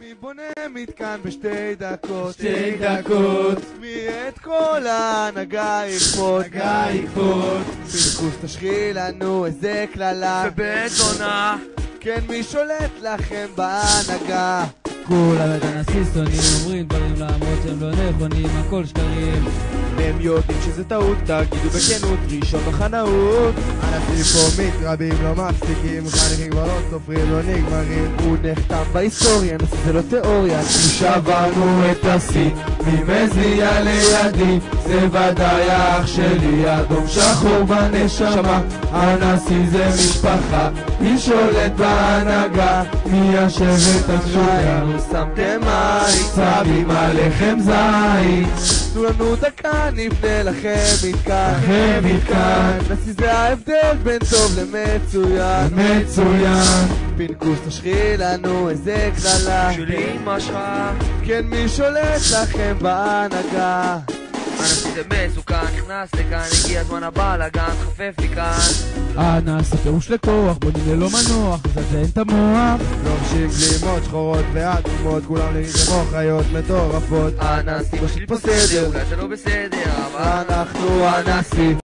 מי בונה מתקן בשתי דקות? שתי דקות. מי את כל ההנהגה יכפות? הנהגה יכפות. פינקוס תשחיל לנו איזה קללה ובעת זונה. כן, מי שולט לכם בהנהגה? כולם את הנשיא שונאים, אומרים דברים למרות שהם לא נכונים, הכל שקרים. הם יודעים שזה טעות, תגידו בכנות, ראשון בחנאות. הנשיא פה מתרבים, לא מפסיקים, חניכים כבר לא סופרים, לא נגמרים. הוא נחתם בהיסטוריה, נשיא זה לא תיאוריה. שברנו את השיא, מי מזיע לידי, זה ודאי האח שלי, אדום שחור בנשמה. הנשיא זה משפחה, מי שולט בהנהגה, מי השבט השוגע. שמתם מים, צבים עליכם זית, תנו לנו דקה, נבנה לכם מתקן. לכם מתקן. נשיא זה ההבדל בין טוב למצוין. מצוין. פינקוס תשחיל לנו איזה קללה שלי אמא שלך, כן, מי שולט לכם בהנהגה? הנשיא זה מסוכן, נכנס לכאן, הגיע הזמן הבלאגן, חפף לי כאן. הנשיא פירוש לכוח, בונים ללא מנוח, זזן את המוח. לובשים גלימות שחורות ואדומות, כולם נראים כמו חיות מטורפות. הנשיא משליט פה סדר, אולי זה לא בסדר, אבל אנחנו הנשיא.